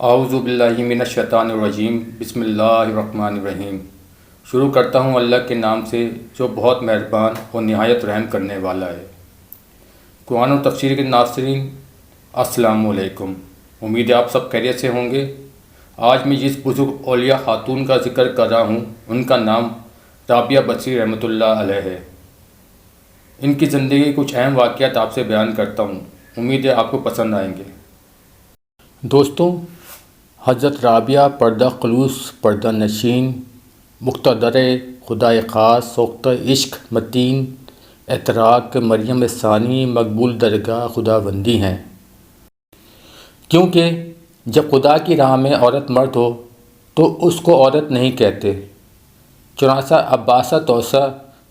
اعوذ باللہ من الشیطان الرجیم، بسم اللہ الرحمن الرحیم۔ شروع کرتا ہوں اللہ کے نام سے جو بہت مہربان اور نہایت رحم کرنے والا ہے۔ قرآن و تفسیر کے ناظرین، السلام علیکم۔ امید ہے آپ سب خیریت سے ہوں گے۔ آج میں جس بزرگ اولیاء خاتون کا ذکر کر رہا ہوں ان کا نام رابعہ بصری رحمۃ اللہ علیہ ہے۔ ان کی زندگی کے کچھ اہم واقعات آپ سے بیان کرتا ہوں، امید ہے آپ کو پسند آئیں گے۔ دوستوں، حضرت رابعہ پردہ خلوص، پردہ نشین، مقتدر خدائے خاص، سوختہ عشق متین، اعتراق مریم ثانی، مقبول درگاہ خداوندی ہیں۔ کیونکہ جب خدا کی راہ میں عورت مرد ہو تو اس کو عورت نہیں کہتے۔ چنانچہ عباسہ توسہ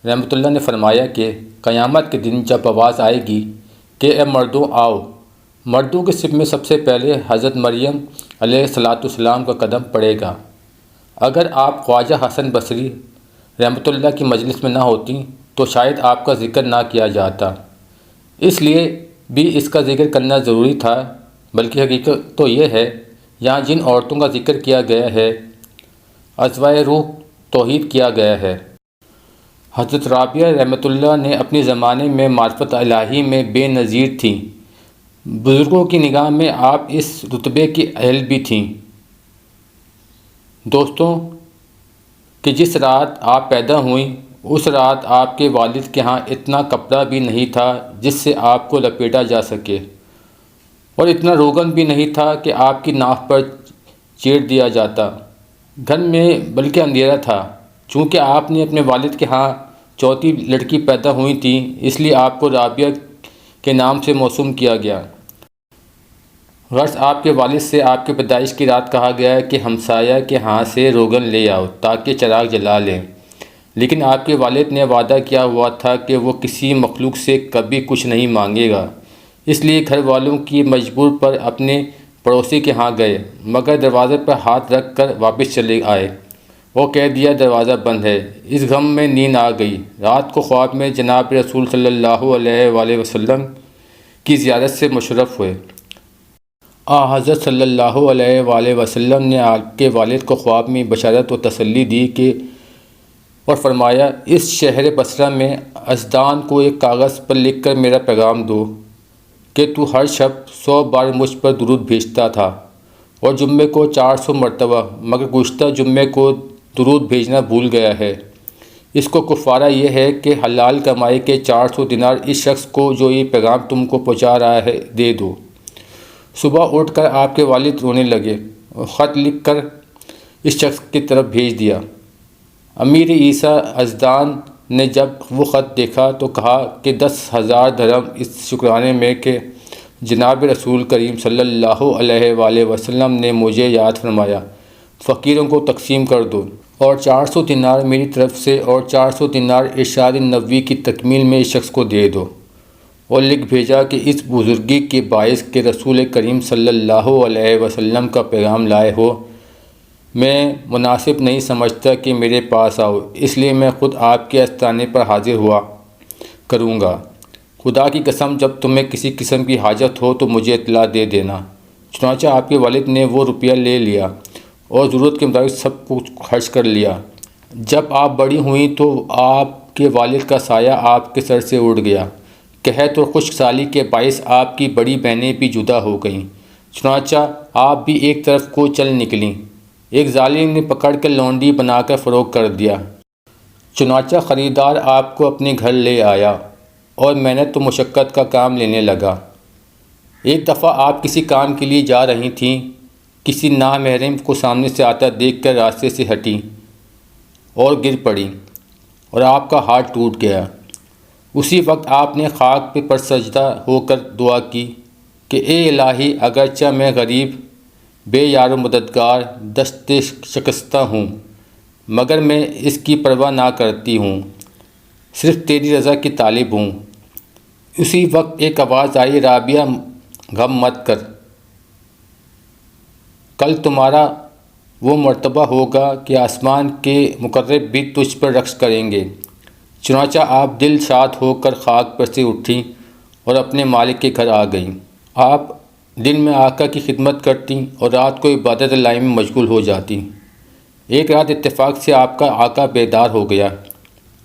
رحمۃ اللہ نے فرمایا کہ قیامت کے دن جب آواز آئے گی کہ اے مردوں آؤ، مردوں کے صف میں سب سے پہلے حضرت مریم علیہ السلام کا قدم پڑے گا۔ اگر آپ خواجہ حسن بصری رحمۃ اللہ کی مجلس میں نہ ہوتی تو شاید آپ کا ذکر نہ کیا جاتا۔ اس لیے بھی اس کا ذکر کرنا ضروری تھا، بلکہ حقیقت تو یہ ہے یہاں جن عورتوں کا ذکر کیا گیا ہے ازواج روح توحید کیا گیا ہے۔ حضرت رابعہ رحمۃ اللہ نے اپنے زمانے میں معرفت الہی میں بے نظیر تھیں۔ بزرگوں کی نگاہ میں آپ اس رتبے کی اہل بھی تھیں۔ دوستوں، کہ جس رات آپ پیدا ہوئیں اس رات آپ کے والد کے ہاں اتنا کپڑا بھی نہیں تھا جس سے آپ کو لپیٹا جا سکے، اور اتنا روغن بھی نہیں تھا کہ آپ کی ناف پر چیر دیا جاتا۔ گھر میں بلکہ اندھیرا تھا۔ چونکہ آپ نے اپنے والد کے ہاں چوتھی لڑکی پیدا ہوئی تھی، اس لیے آپ کو رابعہ کے نام سے موسوم کیا گیا۔ غرض آپ کے والد سے آپ کے پیدائش کی رات کہا گیا کہ ہمسایہ کے ہاں سے روغن لے آؤ تاکہ چراغ جلا لیں، لیکن آپ کے والد نے وعدہ کیا ہوا تھا کہ وہ کسی مخلوق سے کبھی کچھ نہیں مانگے گا، اس لیے گھر والوں کی مجبور پر اپنے پڑوسی کے ہاں گئے، مگر دروازے پر ہاتھ رکھ کر واپس چلے آئے اور کہہ دیا دروازہ بند ہے۔ اس غم میں نیند آ گئی۔ رات کو خواب میں جناب رسول صلی اللہ علیہ وآلہ وسلم کی زیارت سے مشرف ہوئے۔ حضرت صلی اللہ علیہ وآلہ وسلم نے آپ کے والد کو خواب میں بشارت و تسلی دی کہ اور فرمایا، اس شہر بصرہ میں ازدان کو ایک کاغذ پر لکھ کر میرا پیغام دو کہ تو ہر شب 100 بار مجھ پر درود بھیجتا تھا اور جمعے کو 400 مرتبہ، مگر گزشتہ جمعے کو درود بھیجنا بھول گیا ہے۔ اس کو کفارہ یہ ہے کہ حلال کمائی کے 400 دینار اس شخص کو جو یہ پیغام تم کو پہنچا رہا ہے دے دو۔ صبح اٹھ کر آپ کے والد رونے لگے اور خط لکھ کر اس شخص کی طرف بھیج دیا۔ امیر عیسیٰ ازدان نے جب وہ خط دیکھا تو کہا کہ 10,000 درہم اس شکرانے میں کہ جناب رسول کریم صلی اللہ علیہ وآلہ وسلم نے مجھے یاد فرمایا، فقیروں کو تقسیم کر دو، اور 400 دینار میری طرف سے اور 400 دینار ارشاد نبوی کی تکمیل میں اس شخص کو دے دو۔ اور لکھ بھیجا کہ اس بزرگی کے باعث کہ رسول کریم صلی اللہ علیہ وسلم کا پیغام لائے ہو، میں مناسب نہیں سمجھتا کہ میرے پاس آؤ، اس لیے میں خود آپ کے آستانے پر حاضر ہوا کروں گا۔ خدا کی قسم جب تمہیں کسی قسم کی حاجت ہو تو مجھے اطلاع دے دینا۔ چنانچہ آپ کے والد نے وہ روپیہ لے لیا اور ضرورت کے مطابق سب کچھ خرچ کر لیا۔ جب آپ بڑی ہوئیں تو آپ کے والد کا سایہ آپ کے سر سے اڑ گیا۔ قحط اور خشک سالی کے باعث آپ کی بڑی بہنیں بھی جدا ہو گئیں، چنانچہ آپ بھی ایک طرف کو چل نکلیں۔ ایک ظالم نے پکڑ کر لونڈی بنا کر فروخت کر دیا۔ چنانچہ خریدار آپ کو اپنے گھر لے آیا اور محنت و مشقت کا کام لینے لگا۔ ایک دفعہ آپ کسی کام کے لیے جا رہی تھیں، کسی نامحرم کو سامنے سے آتا دیکھ کر راستے سے ہٹیں اور گر پڑیں اور آپ کا ہاتھ ٹوٹ گیا۔ اسی وقت آپ نے خاک پر سجدہ ہو کر دعا کی کہ اے الہی، اگرچہ میں غریب، بے یار و مددگار، دست شکستہ ہوں، مگر میں اس کی پرواہ نہ کرتی ہوں، صرف تیری رضا کی طالب ہوں۔ اسی وقت ایک آواز آئی، رابعہ غم مت کر، کل تمہارا وہ مرتبہ ہوگا کہ آسمان کے مقرب بھی تجھ پر رقص کریں گے۔ چنانچہ آپ دل شاد ہو کر خاک پر سے اٹھیں اور اپنے مالک کے گھر آ گئیں۔ آپ دن میں آقا کی خدمت کرتیں اور رات کو عبادت اللہ میں مشغول ہو جاتیں۔ ایک رات اتفاق سے آپ کا آقا بیدار ہو گیا۔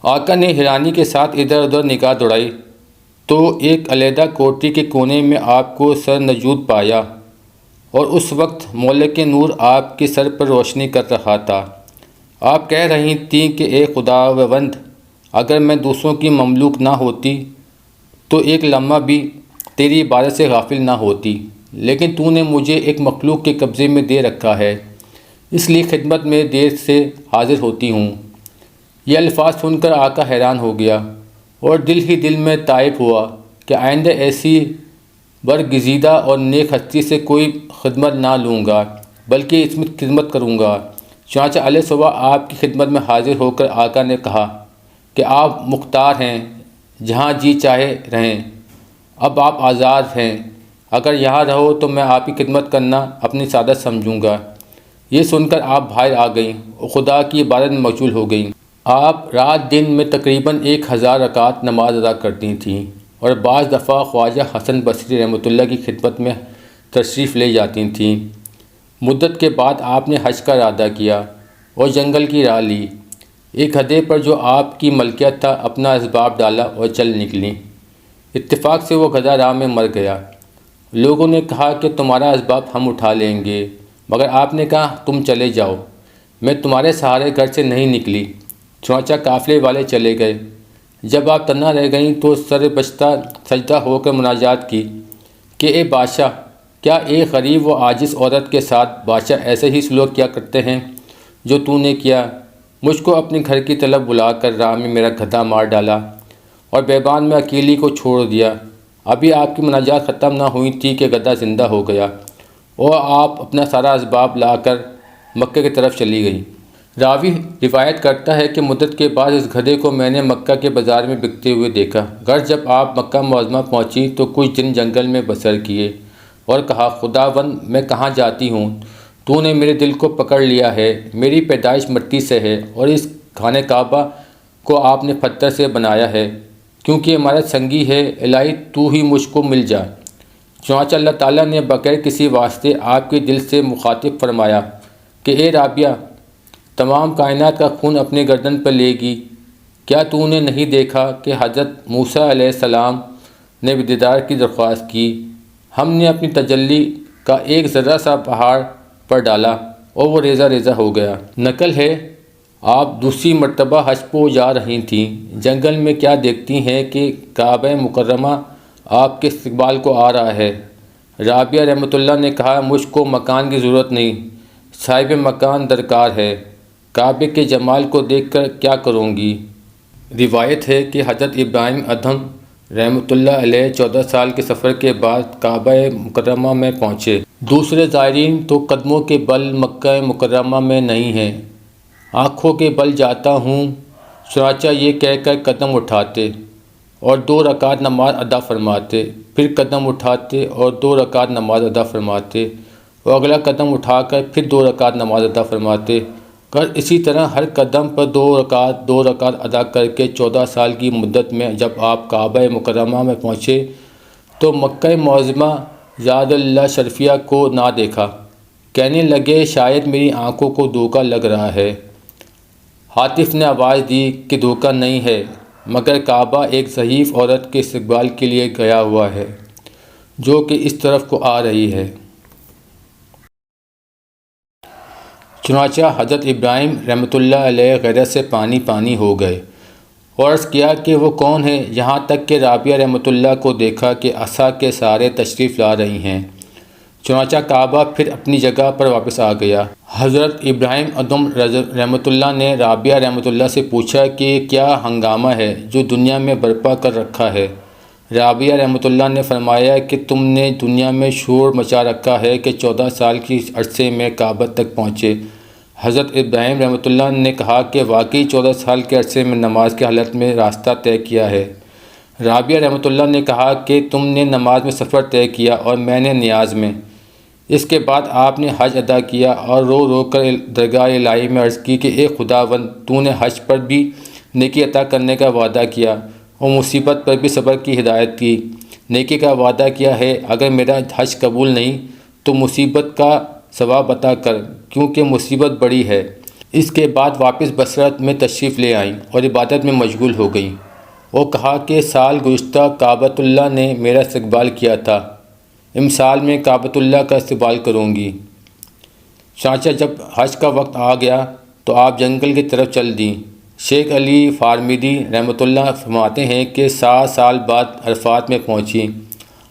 آقا نے حیرانی کے ساتھ ادھر ادھر نگاہ دوڑائی تو ایک علیحدہ کوٹری کے کونے میں آپ کو سر نجود پایا، اور اس وقت مولک نور آپ کے سر پر روشنی کر رہا تھا۔ آپ کہہ رہی تھیں کہ اے خداوند، اگر میں دوسروں کی مملوک نہ ہوتی تو ایک لمحہ بھی تیری عبادت سے غافل نہ ہوتی، لیکن تو نے مجھے ایک مخلوق کے قبضے میں دے رکھا ہے، اس لیے خدمت میں دیر سے حاضر ہوتی ہوں۔ یہ الفاظ سن کر آقا حیران ہو گیا اور دل ہی دل میں تائب ہوا کہ آئندہ ایسی برگزیدہ اور نیک ہستی سے کوئی خدمت نہ لوں گا بلکہ اس میں خدمت کروں گا۔ چنانچہ علیہ صبح آپ کی خدمت میں حاضر ہو کر آقا نے کہا کہ آپ مختار ہیں، جہاں جی چاہے رہیں، اب آپ آزاد ہیں، اگر یہاں رہو تو میں آپ کی خدمت کرنا اپنی سعادت سمجھوں گا۔ یہ سن کر آپ باہر آ گئیں اور خدا کی عبادت میں مشغول ہو گئیں۔ آپ رات دن میں تقریباً 1000 رکعت نماز ادا کرتی تھیں اور بعض دفعہ خواجہ حسن بصری رحمۃ اللہ کی خدمت میں تشریف لے جاتی تھیں۔ مدت کے بعد آپ نے حج کا ارادہ کیا اور جنگل کی راہ لی۔ ایک گدھے پر جو آپ کی ملکیت تھا اپنا اسباب ڈالا اور چل نکلیں۔ اتفاق سے وہ گدھا راہ میں مر گیا۔ لوگوں نے کہا کہ تمہارا اسباب ہم اٹھا لیں گے، مگر آپ نے کہا تم چلے جاؤ، میں تمہارے سہارے گھر سے نہیں نکلی۔ چنانچہ قافلے والے چلے گئے۔ جب آپ تنہا رہ گئیں تو سر بچتا سجدہ ہو کر مناجات کی کہ اے بادشاہ، کیا ایک غریب و عاجز عورت کے ساتھ بادشاہ ایسے ہی سلوک کیا کرتے ہیں جو تو نے کیا؟ مجھ کو اپنے گھر کی طرف بلا کر راہ میں میرا گدھا مار ڈالا اور بیابان میں اکیلی کو چھوڑ دیا۔ ابھی آپ کی مناجات ختم نہ ہوئی تھی کہ گدھا زندہ ہو گیا اور آپ اپنا سارا اسباب لا کر مکہ کی طرف چلی گئی۔ راوی روایت کرتا ہے کہ مدت کے بعد اس گدھے کو میں نے مکہ کے بازار میں بکتے ہوئے دیکھا۔ گھر جب آپ مکہ معظمہ پہنچی تو کچھ دن جنگل میں بسر کیے اور کہا خداوند، میں کہاں جاتی ہوں؟ تو نے میرے دل کو پکڑ لیا ہے۔ میری پیدائش مٹی سے ہے اور اس خانہ کعبہ کو آپ نے پتھر سے بنایا ہے، کیونکہ عمارت سنگی ہے، الہی تو ہی مجھ کو مل جا۔ چنانچہ اللہ تعالیٰ نے بغیر کسی واسطے آپ کے دل سے مخاطب فرمایا کہ اے رابعہ، تمام کائنات کا خون اپنے گردن پر لے گی۔ کیا تو نے نہیں دیکھا کہ حضرت موسیٰ علیہ السلام نے دیدار کی درخواست کی؟ ہم نے اپنی تجلی کا ایک ذرہ سا پہاڑ پر ڈالا اور وہ ریزہ ریزہ ہو گیا۔ نقل ہے آپ دوسری مرتبہ حج کو جا رہی تھیں، جنگل میں کیا دیکھتی ہیں کہ کعبہ مکرمہ آپ کے استقبال کو آ رہا ہے۔ رابعہ رحمۃ اللہ نے کہا مجھ کو مکان کی ضرورت نہیں، صاحب مکان درکار ہے، کعبے کے جمال کو دیکھ کر کیا کروں گی۔ روایت ہے کہ حضرت ابراہیم ادھم رحمۃ اللہ علیہ 14 سال کے سفر کے بعد کعبہ مکرمہ میں پہنچے۔ دوسرے زائرین تو قدموں کے بل مکہ مکرمہ میں نہیں ہیں، آنکھوں کے بل جاتا ہوں، چنانچہ یہ کہہ کر قدم اٹھاتے اور 2 رکعت نماز ادا فرماتے، پھر قدم اٹھاتے اور 2 رکعت نماز ادا فرماتے اور اگلا قدم اٹھا کر پھر 2 رکعت نماز ادا فرماتے، اور اسی طرح ہر قدم پر 2 رکعت ادا کر کے 14 سال کی مدت میں جب آپ کعبہ مکرمہ میں پہنچے تو مکہ معظمہ زاد اللہ شرفیہ کو نہ دیکھا۔ کہنے لگے شاید میری آنکھوں کو دھوکہ لگ رہا ہے۔ ہاتف نے آواز دی کہ دھوکہ نہیں ہے، مگر کعبہ ایک ضعیف عورت کے استقبال کے لیے گیا ہوا ہے جو کہ اس طرف کو آ رہی ہے۔ چنانچہ حضرت ابراہیم رحمۃ اللہ علیہ غیرت سے پانی پانی ہو گئے اور عرض کیا کہ وہ کون ہے، یہاں تک کہ رابعہ رحمۃ اللہ کو دیکھا کہ عصا کے سہارے تشریف لا رہی ہیں۔ چنانچہ کعبہ پھر اپنی جگہ پر واپس آ گیا۔ حضرت ابراہیم ادھم رحمۃ اللہ نے رابعہ رحمۃ اللہ سے پوچھا کہ کیا ہنگامہ ہے جو دنیا میں برپا کر رکھا ہے؟ رابعہ رحمۃ اللہ نے فرمایا کہ تم نے دنیا میں شور مچا رکھا ہے کہ 14 سال کی عرصے میں کعبہ تک پہنچے۔ حضرت ابراہیم رحمۃ اللہ نے کہا کہ واقعی 14 سال کے عرصے میں نماز کی حالت میں راستہ طے کیا ہے۔ رابعہ رحمۃ اللہ نے کہا کہ تم نے نماز میں سفر طے کیا اور میں نے نیاز میں۔ اس کے بعد آپ نے حج ادا کیا اور رو رو کر درگاہ الہی میں عرض کی کہ اے خداوند، تو نے حج پر بھی نیکی عطا کرنے کا وعدہ کیا اور مصیبت پر بھی صبر کی ہدایت کی۔ نیکی کا وعدہ کیا ہے، اگر میرا حج قبول نہیں تو مصیبت کا ثواب عطا کر، کیونکہ مصیبت بڑی ہے۔ اس کے بعد واپس بصرہ میں تشریف لے آئیں اور عبادت میں مشغول ہو گئیں اور کہا کہ سال گزشتہ کعبۃ اللہ نے میرا استقبال کیا تھا، امسال میں کعبۃ اللہ کا استقبال کروں گی۔ چنانچہ جب حج کا وقت آ گیا تو آپ جنگل کی طرف چل دیں۔ شیخ علی فارمیدی رحمۃ اللہ فرماتے ہیں کہ 7 سال بعد عرفات میں پہنچی۔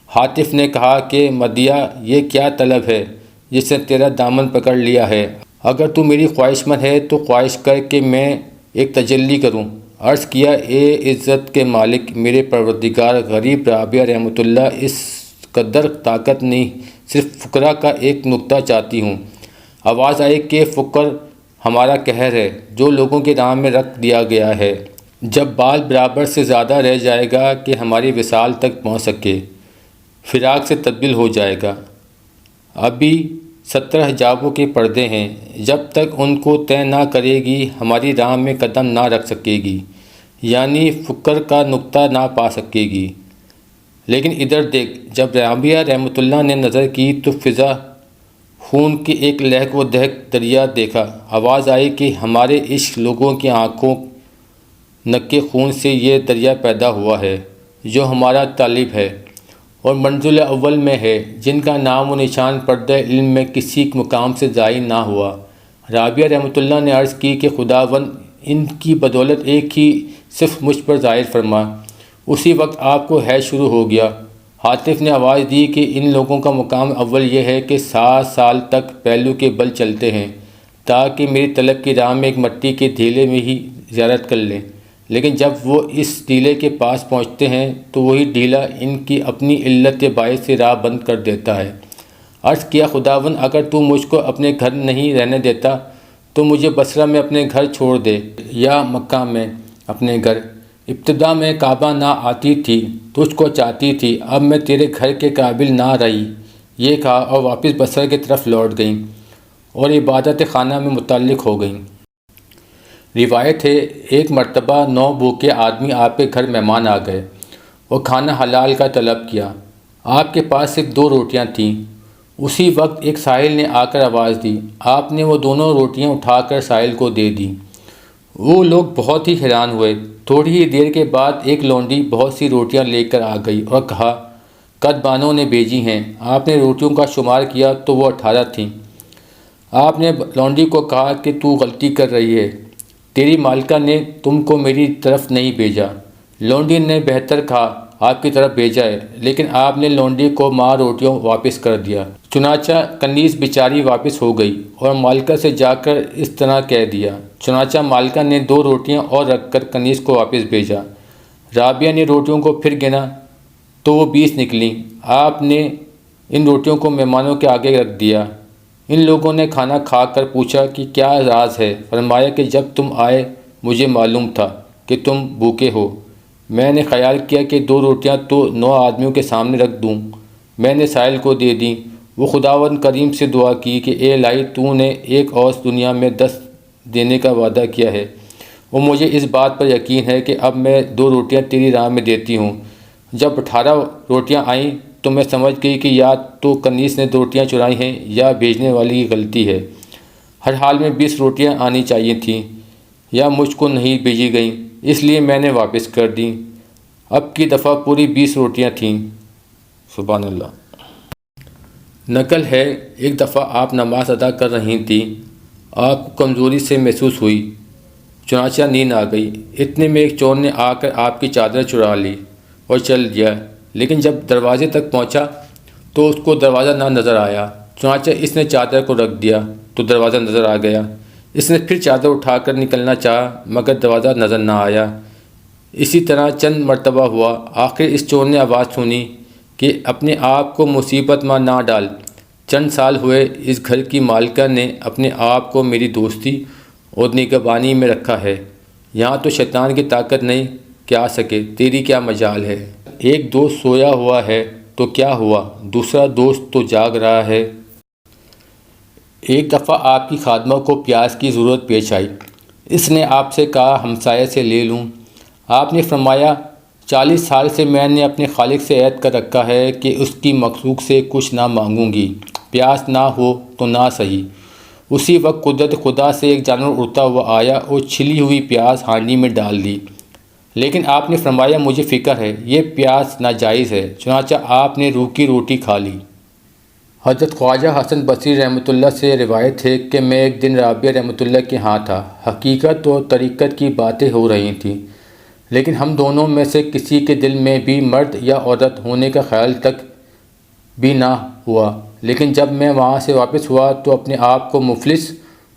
حاطف نے کہا کہ مدیہ، یہ کیا طلب ہے جس نے تیرا دامن پکڑ لیا ہے؟ اگر تو میری خواہش مند ہے تو خواہش کر کہ میں ایک تجلی کروں۔ عرض کیا، اے عزت کے مالک، میرے پروردگار، غریب رابعہ رحمۃ اللہ اس قدر طاقت نہیں، صرف فقراء کا ایک نکتہ چاہتی ہوں۔ آواز آئی کہ فقر ہمارا قہر ہے جو لوگوں کی راہ میں رکھ دیا گیا ہے، جب بال برابر سے زیادہ رہ جائے گا کہ ہماری وصال تک پہنچ سکے، فراق سے تبدیل ہو جائے گا۔ ابھی 70 حجابوں کے پردے ہیں، جب تک ان کو طے نہ کرے گی ہماری راہ میں قدم نہ رکھ سکے گی، یعنی فقر کا نقطہ نہ پا سکے گی۔ لیکن ادھر دیکھ، جب رابعہ رحمۃ اللہ نے نظر کی تو فضا خون کی ایک لہک و دہک دریا دیکھا۔ آواز آئی کہ ہمارے عشق لوگوں کی آنکھوں نکے خون سے یہ دریا پیدا ہوا ہے جو ہمارا طالب ہے اور منزل اول میں ہے، جن کا نام و نشان پردہ علم میں کسی مقام سے ظاہر نہ ہوا۔ رابعہ رحمۃ اللہ نے عرض کی کہ خداوند ان کی بدولت ایک ہی صرف مجھ پر ظاہر فرما۔ اسی وقت آپ کو حیض شروع ہو گیا۔ حاطف نے آواز دی کہ ان لوگوں کا مقام اول یہ ہے کہ 7 سال تک پہلو کے بل چلتے ہیں تاکہ میری طلب کی راہ میں ایک مٹی کے ڈھیلے میں ہی زیارت کر لیں، لیکن جب وہ اس ڈھیلے کے پاس پہنچتے ہیں تو وہی ڈھیلا ان کی اپنی علت باعث سے راہ بند کر دیتا ہے۔ عرض کیا، خداوند اگر تو مجھ کو اپنے گھر نہیں رہنے دیتا تو مجھے بصرہ میں اپنے گھر چھوڑ دے یا مکہ میں اپنے گھر۔ ابتدا میں کعبہ نہ آتی تھی، تجھ کو چاہتی تھی، اب میں تیرے گھر کے قابل نہ رہی، یہ کہا اور واپس بصرہ کی طرف لوٹ گئیں اور عبادت خانہ میں متعلق ہو گئیں۔ روایت ہے، ایک مرتبہ 9 بھوکے آدمی آپ کے گھر مہمان آ گئے اور کھانا حلال کا طلب کیا۔ آپ کے پاس صرف 2 روٹیاں تھیں۔ اسی وقت ایک سائل نے آ کر آواز دی۔ آپ نے وہ دونوں روٹیاں اٹھا کر سائل کو دے دیں۔ وہ لوگ بہت ہی حیران ہوئے۔ تھوڑی ہی دیر کے بعد ایک لونڈی بہت سی روٹیاں لے کر آ گئی اور کہا، کدبانوں نے بھیجی ہیں۔ آپ نے روٹیوں کا شمار کیا تو وہ 18 تھیں۔ آپ نے لونڈی کو کہا کہ تو غلطی کر رہی ہے، تیری مالکہ نے تم کو میری طرف نہیں بھیجا۔ لونڈی نے بہتر کہا، آپ کی طرف بھیجا ہے، لیکن آپ نے لونڈی کو ماں روٹیوں واپس کر دیا۔ چنانچہ کنیز بیچاری واپس ہو گئی اور مالکہ سے جا کر اس طرح کہہ دیا۔ چنانچہ مالکہ نے 2 روٹیاں اور رکھ کر کنیز کو واپس بھیجا۔ رابعہ نے روٹیوں کو پھر گنا تو وہ 20 نکلیں۔ آپ نے ان روٹیوں کو مہمانوں کے آگے رکھ دیا۔ ان لوگوں نے کھانا کھا کر پوچھا کہ کیا راز ہے؟ فرمایا کہ جب تم آئے مجھے معلوم تھا کہ تم بھوکے ہو۔ میں نے خیال کیا کہ 2 روٹیاں تو 9 آدمیوں کے سامنے رکھ دوں۔ میں نے سائل کو دے دیں۔ وہ خداوند کریم سے دعا کی کہ اے الہی، تو نے ایک اور دنیا میں 10 دینے کا وعدہ کیا ہے، اور مجھے اس بات پر یقین ہے کہ اب میں 2 روٹیاں تیری راہ میں دیتی ہوں۔ جب 18 روٹیاں آئیں تو میں سمجھ گئی کہ یا تو کنیز نے روٹیاں چرائی ہیں یا بھیجنے والی کی غلطی ہے۔ ہر حال میں 20 روٹیاں آنی چاہیے تھیں یا مجھ کو نہیں بھیجی گئیں، اس لیے میں نے واپس کر دیں۔ اب کی دفعہ پوری 20 روٹیاں تھیں۔ سبحان اللہ۔ نقل ہے، ایک دفعہ آپ نماز ادا کر رہی تھیں، آپ کو کمزوری سے محسوس ہوئی، چنانچہ نیند آ گئی۔ اتنے میں ایک چور نے آ کر آپ کی چادر چرا لی اور چل گیا، لیکن جب دروازے تک پہنچا تو اس کو دروازہ نہ نظر آیا۔ چنانچہ اس نے چادر کو رکھ دیا تو دروازہ نظر آ گیا۔ اس نے پھر چادر اٹھا کر نکلنا چاہا مگر دروازہ نظر نہ آیا۔ اسی طرح چند مرتبہ ہوا۔ آخر اس چور نے آواز سنی کہ اپنے آپ کو مصیبت میں نہ ڈال، چند سال ہوئے اس گھر کی مالکہ نے اپنے آپ کو میری دوستی اور نگہبانی میں رکھا ہے، یہاں تو شیطان کی طاقت نہیں کہ آ سکے، تیری کیا مجال ہے۔ ایک دوست سویا ہوا ہے تو کیا ہوا، دوسرا دوست تو جاگ رہا ہے۔ ایک دفعہ آپ کی خادمہ کو پیاز کی ضرورت پیش آئی۔ اس نے آپ سے کہا ہمسائے سے لے لوں۔ آپ نے فرمایا 40 سال سے میں نے اپنے خالق سے عہد کر رکھا ہے کہ اس کی مخلوق سے کچھ نہ مانگوں گی، پیاس نہ ہو تو نہ صحیح۔ اسی وقت قدرت خدا سے ایک جانور اڑتا ہوا آیا اور چھلی ہوئی پیاس ہانڈی میں ڈال دی، لیکن آپ نے فرمایا مجھے فکر ہے، یہ پیاس ناجائز ہے، چنانچہ آپ نے روح کی روٹی کھا لی۔ حضرت خواجہ حسن بصری رحمۃ اللہ سے روایت ہے کہ میں ایک دن رابعہ رحمۃ اللہ کے ہاں تھا۔ حقیقت اور طریقت کی باتیں ہو رہی تھیں، لیکن ہم دونوں میں سے کسی کے دل میں بھی مرد یا عورت ہونے کا خیال تک بھی نہ ہوا، لیکن جب میں وہاں سے واپس ہوا تو اپنے آپ کو مفلس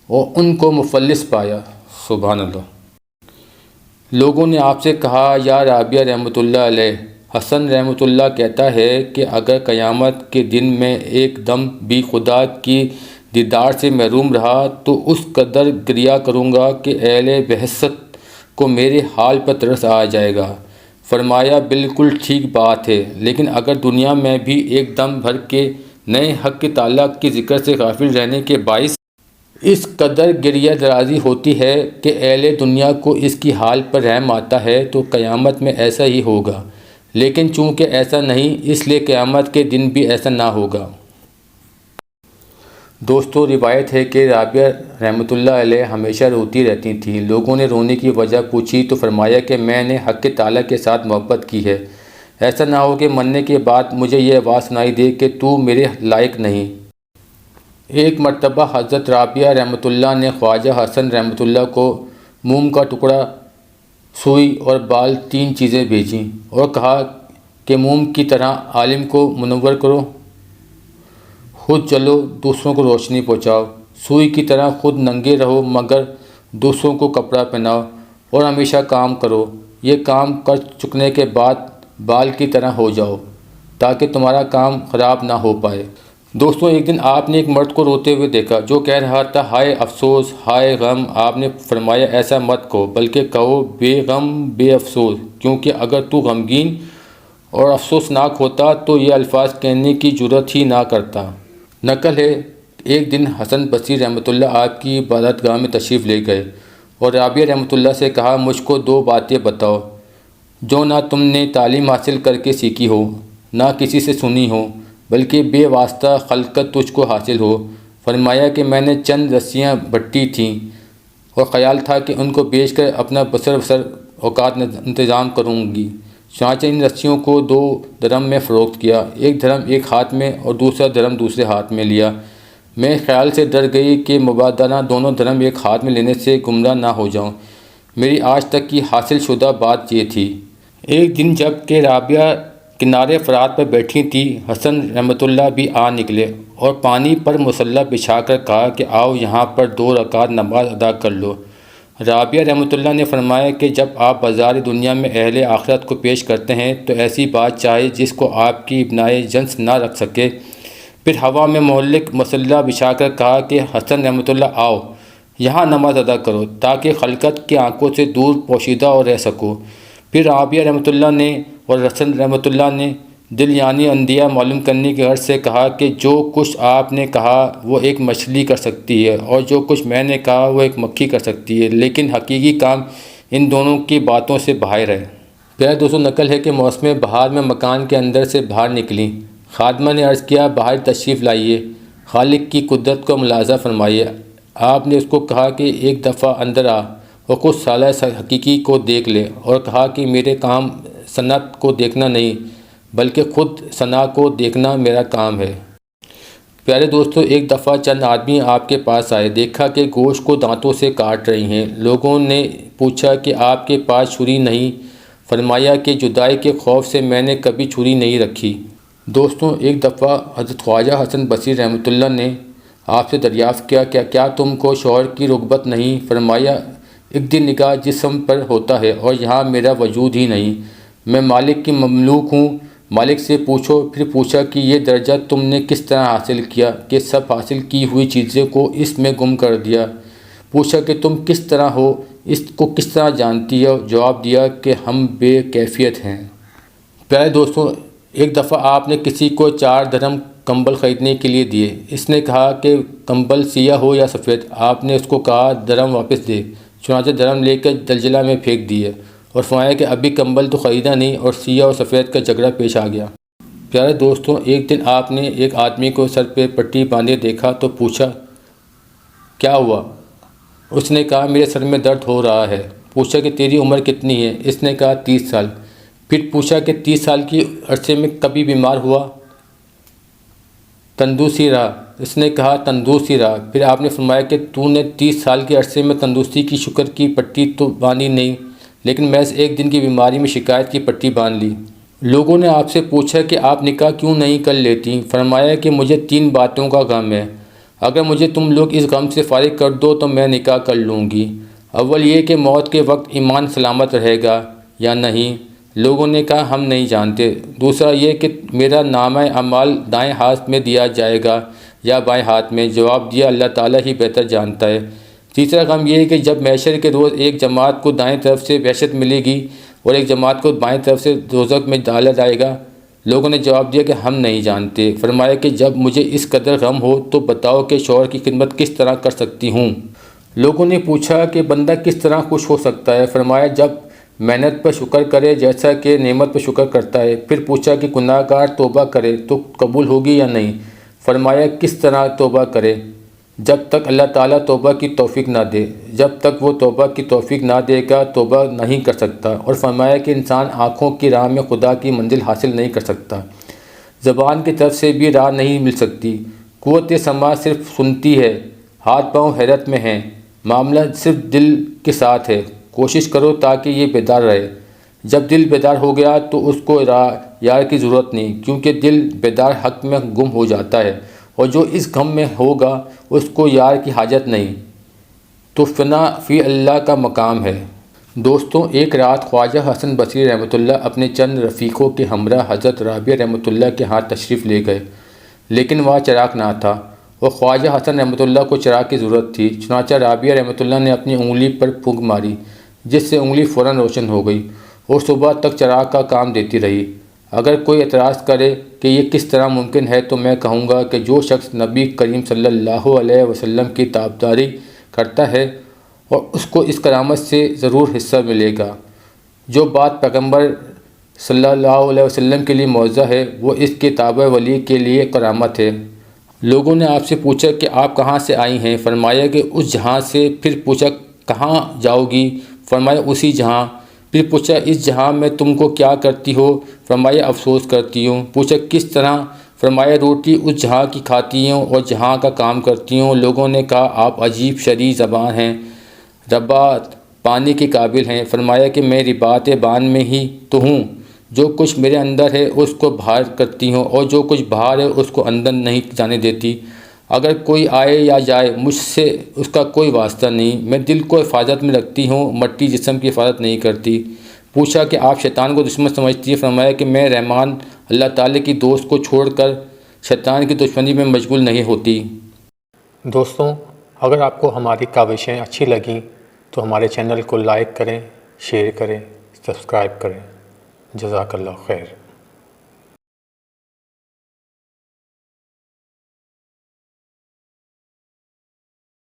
اور ان کو مفلس پایا۔ سبحان اللہ۔ لوگوں نے آپ سے کہا یا رابعہ رحمۃ اللہ علیہ، حسن رحمۃ اللہ کہتا ہے کہ اگر قیامت کے دن میں ایک دم بھی خدا کی دیدار سے محروم رہا تو اس قدر گریہ کروں گا کہ اہل بہشت کو میرے حال پر ترس آ جائے گا۔ فرمایا بالکل ٹھیک بات ہے، لیکن اگر دنیا میں بھی ایک دم بھر کے نئے حق کے تعلق کے ذکر سے غافل رہنے کے باعث اس قدر گریہ درازی ہوتی ہے کہ اہل دنیا کو اس کی حال پر رحم آتا ہے تو قیامت میں ایسا ہی ہوگا، لیکن چونکہ ایسا نہیں اس لیے قیامت کے دن بھی ایسا نہ ہوگا۔ دوستو، روایت ہے کہ رابعہ رحمۃ اللہ علیہ ہمیشہ روتی رہتی تھیں۔ لوگوں نے رونے کی وجہ پوچھی تو فرمایا کہ میں نے حق تعالیٰ کے ساتھ محبت کی ہے، ایسا نہ ہو کہ مرنے کے بعد مجھے یہ آواز سنائی دے کہ تو میرے لائق نہیں۔ ایک مرتبہ حضرت رابعہ رحمۃ اللہ نے خواجہ حسن رحمۃ اللہ کو موم کا ٹکڑا، سوئی اور بال 3 چیزیں بھیجیں اور کہا کہ موم کی طرح عالم کو منور کرو، خود جلو دوسروں کو روشنی پہنچاؤ، سوئی کی طرح خود ننگے رہو مگر دوسروں کو کپڑا پہناؤ، اور ہمیشہ کام کرو، یہ کام کر چکنے کے بعد بال کی طرح ہو جاؤ تاکہ تمہارا کام خراب نہ ہو پائے۔ دوستوں، ایک دن آپ نے ایک مرد کو روتے ہوئے دیکھا جو کہہ رہا تھا ہائے افسوس، ہائے غم۔ آپ نے فرمایا ایسا مت کہو، بلکہ کہو بے غم بے افسوس، کیونکہ اگر تو غمگین اور افسوسناک ہوتا تو یہ الفاظ کہنے کی جرات ہی نہ کرتا۔ نقل ہے ایک دن حسن بصری رحمۃ اللہ آپ کی عبادت گاہ میں تشریف لے گئے اور رابعہ رحمۃ اللہ سے کہا مجھ کو 2 باتیں بتاؤ جو نہ تم نے تعلیم حاصل کر کے سیکھی ہو، نہ کسی سے سنی ہو، بلکہ بے واسطہ خلقت تجھ کو حاصل ہو۔ فرمایا کہ میں نے چند رسیاں بٹی تھیں اور خیال تھا کہ ان کو بیچ کر اپنا بسر اوقات انتظام کروں گی، چنانچہ ان رسیوں کو 2 درم میں فروخت کیا، 1 درم ایک ہاتھ میں اور دوسرا درم دوسرے ہاتھ میں لیا۔ میں خیال سے ڈر گئی کہ مبادلہ دونوں درم ایک ہاتھ میں لینے سے گمراہ نہ ہو جاؤں۔ میری آج تک کی حاصل شدہ بات یہ تھی۔ ایک دن جب کہ رابعہ کنارے فرات پر بیٹھی تھی، حسن رحمۃ اللہ بھی آ نکلے اور پانی پر مصلی بچھا کر کہا کہ آؤ یہاں پر 2 رکعت نماز ادا کر لو۔ رابعہ رحمۃ اللہ نے فرمایا کہ جب آپ بازار دنیا میں اہل آخرت کو پیش کرتے ہیں تو ایسی بات چاہے جس کو آپ کی ابنائے جنس نہ رکھ سکے۔ پھر ہوا میں معلق مصلی بچھا کر کہا کہ حسن رحمۃ اللہ آؤ یہاں نماز ادا کرو تاکہ خلقت کی آنکھوں سے دور پوشیدہ اور رہ سکو۔ پھر رابعہ رحمۃ اللہ نے اور حسن رحمۃ اللہ نے دل یعنی اندیہ معلوم کرنے کی غرض سے کہا کہ جو کچھ آپ نے کہا وہ ایک مچھلی کر سکتی ہے اور جو کچھ میں نے کہا وہ ایک مکھی کر سکتی ہے، لیکن حقیقی کام ان دونوں کی باتوں سے باہر ہے۔ پیارے دوستوں، نقل ہے کہ موسم بہار میں مکان کے اندر سے باہر نکلیں، خادمہ نے عرض کیا باہر تشریف لائیے، خالق کی قدرت کو ملاحظہ فرمائیے۔ آپ نے اس کو کہا کہ ایک دفعہ اندر آ اور خود سالہ حقیقی کو دیکھ لے، اور کہا کہ میرے کام صنعت کو دیکھنا نہیں بلکہ خود ثنا کو دیکھنا میرا کام ہے۔ پیارے دوستوں، ایک دفعہ چند آدمی آپ کے پاس آئے، دیکھا کہ گوشت کو دانتوں سے کاٹ رہی ہیں۔ لوگوں نے پوچھا کہ آپ کے پاس چھری نہیں؟ فرمایا کہ جدائی کے خوف سے میں نے کبھی چھری نہیں رکھی۔ دوستوں، ایک دفعہ حضرت خواجہ حسن بصری رحمۃ اللہ نے آپ سے دریافت کیا کہ کیا تم کو شوہر کی رغبت نہیں؟ فرمایا ایک دن نگاہ جسم پر ہوتا ہے اور یہاں میرا وجود ہی نہیں، میں مالک کی مملوک ہوں۔ مالک سے پوچھو۔ پھر پوچھا کہ یہ درجہ تم نے کس طرح حاصل کیا کہ سب حاصل کی ہوئی چیزوں کو اس میں گم کر دیا؟ پوچھا کہ تم کس طرح ہو، اس کو کس طرح جانتی ہو؟ جواب دیا کہ ہم بے کیفیت ہیں۔ پیارے دوستوں، ایک دفعہ آپ نے کسی کو 4 درم کمبل خریدنے کے لیے دیے۔ اس نے کہا کہ کمبل سیاہ ہو یا سفید؟ آپ نے اس کو کہا درم واپس دے، چنانچہ درم لے کر دلجلا میں پھینک دیے اور فرمایا کہ ابھی کمبل تو خریدا نہیں اور سیاہ اور سفید کا جھگڑا پیش آ گیا۔ پیارے دوستوں، ایک دن آپ نے ایک آدمی کو سر پہ پٹی باندھے دیکھا تو پوچھا کیا ہوا؟ اس نے کہا میرے سر میں درد ہو رہا ہے۔ پوچھا کہ تیری عمر کتنی ہے؟ اس نے کہا 30 سال۔ پھر پوچھا کہ 30 سال کی عرصے میں کبھی بیمار ہوا؟ تندرستی رہا۔ اس نے کہا تندرستی رہا۔ پھر آپ نے فرمایا کہ تو نے 30 سال کے عرصے میں تندرستی کی شکر کی پٹی تو باندھی نہیں، لیکن محض ایک دن کی بیماری میں شکایت کی پٹی باندھ لی۔ لوگوں نے آپ سے پوچھا کہ آپ نکاح کیوں نہیں کر لیتی؟ فرمایا کہ مجھے 3 باتوں کا غم ہے، اگر مجھے تم لوگ اس غم سے فارغ کر دو تو میں نکاح کر لوں گی۔ اول یہ کہ موت کے وقت ایمان سلامت رہے گا یا نہیں؟ لوگوں نے کہا ہم نہیں جانتے۔ دوسرا یہ کہ میرا نامہ اعمال دائیں ہاتھ میں دیا جائے گا یا بائیں ہاتھ میں؟ جواب دیا اللہ تعالیٰ ہی بہتر جانتا ہے۔ تیسرا غم یہ ہے کہ جب محشر کے روز ایک جماعت کو دائیں طرف سے وحشت ملے گی اور ایک جماعت کو بائیں طرف سے دوزخ میں ڈالا جائے گا۔ لوگوں نے جواب دیا کہ ہم نہیں جانتے۔ فرمایا کہ جب مجھے اس قدر غم ہو تو بتاؤ کہ شوہر کی خدمت کس طرح کر سکتی ہوں؟ لوگوں نے پوچھا کہ بندہ کس طرح خوش ہو سکتا ہے؟ فرمایا جب محنت پر شکر کرے جیسا کہ نعمت پر شکر کرتا ہے۔ پھر پوچھا کہ گناہ گار توبہ کرے تو قبول ہوگی یا نہیں؟ فرمایا کس طرح توبہ کرے؟ جب تک اللہ تعالیٰ توبہ کی توفیق نہ دے، جب تک وہ توبہ کی توفیق نہ دے گا توبہ نہیں کر سکتا۔ اور فرمایا کہ انسان آنکھوں کی راہ میں خدا کی منزل حاصل نہیں کر سکتا، زبان کی طرف سے بھی راہ نہیں مل سکتی، قوت سماع صرف سنتی ہے، ہاتھ پاؤں حیرت میں ہیں، معاملہ صرف دل کے ساتھ ہے۔ کوشش کرو تاکہ یہ بیدار رہے۔ جب دل بیدار ہو گیا تو اس کو یار کی ضرورت نہیں، کیونکہ دل بیدار حق میں گم ہو جاتا ہے، اور جو اس غم میں ہوگا اس کو یار کی حاجت نہیں۔ تو فنا فی اللہ کا مقام ہے۔ دوستوں، ایک رات خواجہ حسن بصری رحمۃ اللہ اپنے چند رفیقوں کے ہمراہ حضرت رابعہ رحمۃ اللہ کے ہاں تشریف لے گئے، لیکن وہاں چراغ نہ تھا اور خواجہ حسن رحمۃ اللہ کو چراغ کی ضرورت تھی۔ چنانچہ رابعہ رحمۃ اللہ نے اپنی انگلی پر پھونک ماری، جس سے انگلی فوراً روشن ہو گئی اور صبح تک چراغ کا کام دیتی رہی۔ اگر کوئی اعتراض کرے کہ یہ کس طرح ممکن ہے تو میں کہوں گا کہ جو شخص نبی کریم صلی اللہ علیہ وسلم کی تابعداری کرتا ہے اور اس کو اس کرامت سے ضرور حصہ ملے گا۔ جو بات پیغمبر صلی اللہ علیہ وسلم کے لیے معجزہ ہے وہ اس کے تابع ولی کے لیے کرامت ہے۔ لوگوں نے آپ سے پوچھا کہ آپ کہاں سے آئی ہیں؟ فرمایا کہ اس جہاں سے۔ پھر پوچھا کہاں جاؤ گی؟ فرمایا اسی جہاں۔ پھر پوچھا اس جہاں میں تم کو کیا کرتی ہو؟ فرمایا افسوس کرتی ہوں۔ پوچھا کس طرح؟ فرمایا روٹی اس جہاں کی کھاتی ہوں اور جہاں کا کام کرتی ہوں۔ لوگوں نے کہا آپ عجیب شرح زبان ہیں، رباط پانی کے قابل ہیں۔ فرمایا کہ میں رباط بان میں ہی تو ہوں، جو کچھ میرے اندر ہے اس کو باہر کرتی ہوں اور جو کچھ باہر ہے اس کو اندر نہیں جانے دیتی۔ اگر کوئی آئے یا جائے مجھ سے اس کا کوئی واسطہ نہیں۔ میں دل کو حفاظت میں رکھتی ہوں، مٹی جسم کی حفاظت نہیں کرتی۔ پوچھا کہ آپ شیطان کو دشمن سمجھتی ہے؟ فرمایا کہ میں رحمان اللہ تعالیٰ کی دوست کو چھوڑ کر شیطان کی دشمنی میں مشغول نہیں ہوتی۔ دوستوں، اگر آپ کو ہماری کاوشیں اچھی لگیں تو ہمارے چینل کو لائک کریں، شیئر کریں، سبسکرائب کریں۔ جزاک اللہ خیر۔